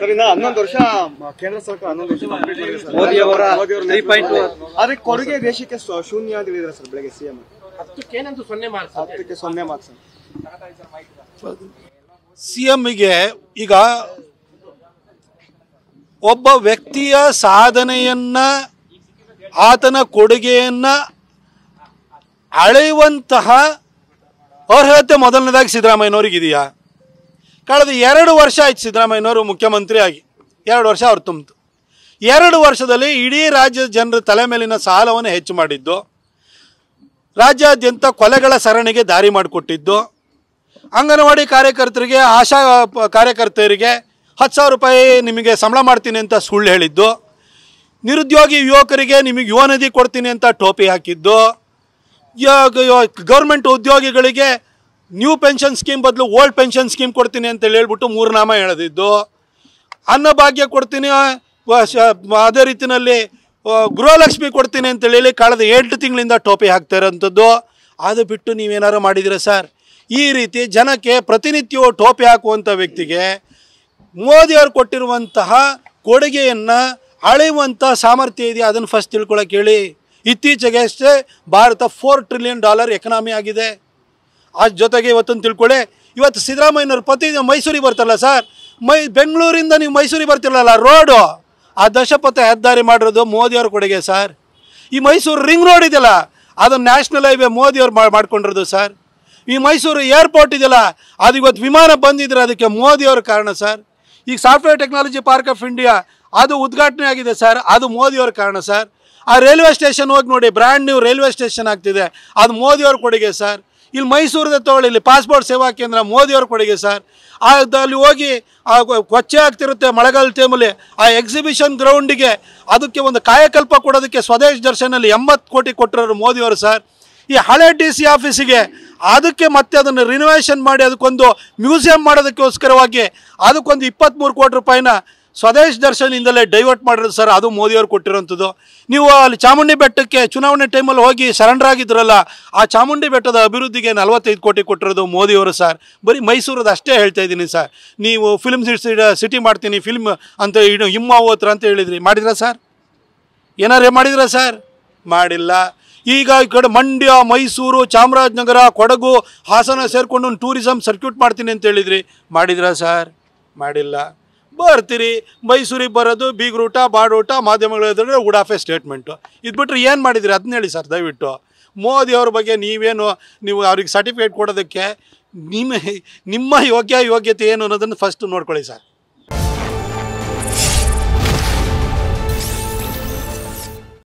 Sir ಇನ್ನ 11 ವರ್ಷ ಕೇಂದ್ರ ಸರ್ಕಾರ 11 ವರ್ಷ ಕಂಪ್ಲೀಟ್ ಮಾಡಿದೆ ಸರ್. ಮೋದಿ ಅವರ 3.2 ಆದ್ರೆ ಕೊಡುಗೆ ದೇಶಕ್ಕೆ ಶೂನ್ಯ ಅಂತ ಹೇಳಿದ್ರೆ ಸರ್ ಬೆಳಗ್ಗೆ ಸಿಎಂ 10ಕ್ಕೆ 0 ಮಾರ್ಕ್ಸ್ 10ಕ್ಕೆ 0 ಮಾರ್ಕ್ಸ್. ಸಿಎಂಗೆ ಈಗ ಒಬ್ಬ ವ್ಯಕ್ತಿಯ ಸಾಧನೆಯನ್ನ ಆತನ ಕೊಡುಗೆಯನ್ನ ಅಳೆಯುವಂತಹ ಅರ್ಹತೆ ಮೊದಲನೇದಾಗಿ ಸಿದ್ದರಾಮಯ್ಯನವ್ರಿಗಿದೆಯಾ? ಕಳೆದ 2 ವರ್ಷ ಆಯ್ತು ಸಿದ್ದರಾಮಯ್ಯನವರು ಮುಖ್ಯಮಂತ್ರಿ ಆಗಿ, 2 ವರ್ಷ ಅವ್ರು ತುಂಬಿತು. 2 ವರ್ಷದಲ್ಲಿ ಇಡೀ ರಾಜ್ಯದ ಜನರ ತಲೆ ಮೇಲಿನ ಸಾಲವನ್ನು ಹೆಚ್ಚು ಮಾಡಿದ್ದು, ರಾಜ್ಯಾದ್ಯಂತ ಕೊಲೆಗಳ ಸರಣಿಗೆ ದಾರಿ ಮಾಡಿಕೊಟ್ಟಿದ್ದು, ಅಂಗನವಾಡಿ ಕಾರ್ಯಕರ್ತರಿಗೆ ಆಶಾ ಕಾರ್ಯಕರ್ತರಿಗೆ 10,000 ರೂಪಾಯಿ ನಿಮಗೆ ಸಂಬಳ ಮಾಡ್ತೀನಿ ಅಂತ ಸುಳ್ಳು ಹೇಳಿದ್ದು, ನಿರುದ್ಯೋಗಿ ಯುವಕರಿಗೆ ನಿಮಗೆ ಯುವ ನಿಧಿ ಕೊಡ್ತೀನಿ ಅಂತ ಟೋಪಿ ಹಾಕಿದ್ದು, ಗೌರ್ಮೆಂಟ್ ಉದ್ಯೋಗಿಗಳಿಗೆ ನ್ಯೂ ಪೆನ್ಷನ್ ಸ್ಕೀಮ್ ಬದಲು ಓಲ್ಡ್ ಪೆನ್ಷನ್ ಸ್ಕೀಮ್ ಕೊಡ್ತೀನಿ ಅಂತೇಳಿ ಹೇಳ್ಬಿಟ್ಟು 3 ನಾಮ ಎಳೆದಿದ್ದು, ಅನ್ನಭಾಗ್ಯ ಕೊಡ್ತೀನಿ, ಅದೇ ರೀತಿಯಲ್ಲಿ ಗೃಹಲಕ್ಷ್ಮಿ ಕೊಡ್ತೀನಿ ಅಂತೇಳಿ ಕಳೆದ 8 ತಿಂಗಳಿಂದ ಟೋಪಿ ಹಾಕ್ತಾ ಇರೋಂಥದ್ದು. ಅದು ಬಿಟ್ಟು ನೀವೇನಾರು ಮಾಡಿದ್ದೀರಾ ಸರ್? ಈ ರೀತಿ ಜನಕ್ಕೆ ಪ್ರತಿನಿತ್ಯವೂ ಟೋಪಿ ಹಾಕುವಂಥ ವ್ಯಕ್ತಿಗೆ ಮೋದಿಯವರು ಕೊಟ್ಟಿರುವಂತಹ ಕೊಡುಗೆಯನ್ನು ಅಳೆಯುವಂಥ ಸಾಮರ್ಥ್ಯ ಇದೆಯಾ? ಅದನ್ನು ಫಸ್ಟ್ ತಿಳ್ಕೊಳಕ್ಕೆ ಹೇಳಿ. ಇತ್ತೀಚೆಗೆ ಅಷ್ಟೇ ಭಾರತ $4 ಟ್ರಿಲಿಯನ್ ಎಕನಾಮಿ ಆಗಿದೆ. ಅದ್ರ ಜೊತೆಗೆ ಇವತ್ತೊಂದು ತಿಳ್ಕೊಳ್ಳಿ, ಇವತ್ತು ಸಿದ್ದರಾಮಯ್ಯನವ್ರು ಪ್ರತಿದಿನ ಮೈಸೂರಿಗೆ ಬರ್ತಾರಲ್ಲ ಸರ್, ಬೆಂಗಳೂರಿಂದ ನೀವು ಮೈಸೂರಿಗೆ ಬರ್ತಿರಲ್ಲ ರೋಡು, ಆ ದಶಪಥ ಹೆದ್ದಾರಿ ಮಾಡಿರೋದು ಮೋದಿಯವ್ರ ಕೊಡುಗೆ ಸರ್. ಈ ಮೈಸೂರು ರಿಂಗ್ ರೋಡ್ ಇದೆಯಲ್ಲ, ಅದನ್ನು ನ್ಯಾಷನಲ್ ಹೈವೇ ಮೋದಿಯವ್ರು ಮಾಡ್ಕೊಂಡಿರೋದು ಸರ್. ಈ ಮೈಸೂರು ಏರ್ಪೋರ್ಟ್ ಇದೆಯಲ್ಲ, ಅದು ಇವತ್ತು ವಿಮಾನ ಬಂದಿದ್ರೆ ಅದಕ್ಕೆ ಮೋದಿಯವ್ರ ಕಾರಣ ಸರ್. ಈಗ software technology park of India ಅದು ಉದ್ಘಾಟನೆ ಆಗಿದೆ ಸರ್, ಅದು ಮೋದಿಯವ್ರ ಕಾರಣ ಸರ್. ಆ ರೈಲ್ವೆ ಸ್ಟೇಷನ್ ಹೋಗಿ ನೋಡಿ, ಬ್ರ್ಯಾಂಡ್ ನ್ಯೂ ರೈಲ್ವೆ ಸ್ಟೇಷನ್ ಆಗ್ತಿದೆ, ಅದು ಮೋದಿಯವ್ರ ಕೊಡುಗೆ ಸರ್. ಇಲ್ಲಿ ಮೈಸೂರದೇ ತೊಗೊಳ್ಳಿ, ಇಲ್ಲಿ ಪಾಸ್ಪೋರ್ಟ್ ಸೇವಾ ಕೇಂದ್ರ ಮೋದಿಯವ್ರ ಕೊಡುಗೆ ಸರ್. ಅಲ್ಲಿ ಹೋಗಿ ಕೊಚ್ಚೆ ಆಗ್ತಿರುತ್ತೆ ಮಳೆಗಾಲ ಟೈಮಲ್ಲಿ, ಆ ಎಕ್ಸಿಬಿಷನ್ ಗ್ರೌಂಡಿಗೆ ಅದಕ್ಕೆ ಒಂದು ಕಾಯಕಲ್ಪ ಕೊಡೋದಕ್ಕೆ ಸ್ವದೇಶ್ ದರ್ಶನಲ್ಲಿ 80 ಕೋಟಿ ಕೊಟ್ಟಿರೋರು ಮೋದಿಯವರು ಸರ್. ಈ ಹಳೆ DC ಆಫೀಸಿಗೆ ಅದಕ್ಕೆ ಮತ್ತೆ ಅದನ್ನು ರಿನೋವೇಷನ್ ಮಾಡಿ ಅದಕ್ಕೊಂದು ಮ್ಯೂಸಿಯಂ ಮಾಡೋದಕ್ಕೋಸ್ಕರವಾಗಿ ಅದಕ್ಕೊಂದು 23 ಕೋಟಿ ರೂಪಾಯಿನ ಸ್ವದೇಶ್ ದರ್ಶನದಿಂದಲೇ ಡೈವರ್ಟ್ ಮಾಡಿರೋದು ಸರ್, ಅದು ಮೋದಿಯವ್ರು ಕೊಟ್ಟಿರೋಂಥದ್ದು. ನೀವು ಅಲ್ಲಿ ಚಾಮುಂಡಿ ಬೆಟ್ಟಕ್ಕೆ ಚುನಾವಣೆ ಟೈಮಲ್ಲಿ ಹೋಗಿ ಸರೆಂಡರ್ ಆಗಿದ್ರಲ್ಲ, ಆ ಚಾಮುಂಡಿ ಬೆಟ್ಟದ ಅಭಿವೃದ್ಧಿಗೆ 45 ಕೋಟಿ ಕೊಟ್ಟಿರೋದು ಮೋದಿಯವರು ಸರ್. ಬರೀ ಮೈಸೂರದ್ದು ಅಷ್ಟೇ ಹೇಳ್ತಾ ಇದ್ದೀನಿ ಸರ್. ನೀವು ಫಿಲ್ಮ್ ಸಿಟಿ ಮಾಡ್ತೀನಿ ಫಿಲ್ಮ್ ಅಂತ ಹಿಮ್ಮಾವೋತ್ರ ಅಂತ ಹೇಳಿದ್ರಿ, ಮಾಡಿದ್ರಾ ಸರ್? ಏನಾರೇ ಮಾಡಿದ್ರಾ ಸರ್? ಮಾಡಿಲ್ಲ. ಈಗ ಈ ಕಡೆ ಮಂಡ್ಯ, ಮೈಸೂರು, ಚಾಮರಾಜನಗರ, ಕೊಡಗು, ಹಾಸನ ಸೇರಿಕೊಂಡು ಒಂದು ಟೂರಿಸಮ್ ಸರ್ಕ್ಯೂಟ್ ಮಾಡ್ತೀನಿ ಅಂತ ಹೇಳಿದ್ರಿ, ಮಾಡಿದ್ರಾ ಸರ್? ಮಾಡಿಲ್ಲ. ಬರ್ತೀರಿ ಮೈಸೂರಿಗೆ ಬರೋದು, ಬೀಗ್ರೂಟ, ಬಾಡೂಟ, ಮಾಧ್ಯಮಗಳು ಎದುರು ಉಡಾಫೆ ಸ್ಟೇಟ್ಮೆಂಟು. ಇದು ಬಿಟ್ಟರೆ ಏನು ಮಾಡಿದ್ರಿ ಅದನ್ನ ಹೇಳಿ ಸರ್ ದಯವಿಟ್ಟು. ಮೋದಿಯವ್ರ ಬಗ್ಗೆ ನೀವು ಅವ್ರಿಗೆ ಸರ್ಟಿಫಿಕೇಟ್ ಕೊಡೋದಕ್ಕೆ ನಿಮ್ಮ ಯೋಗ್ಯತೆ ಏನು ಅನ್ನೋದನ್ನು ಫಸ್ಟ್ ನೋಡ್ಕೊಳ್ಳಿ ಸರ್.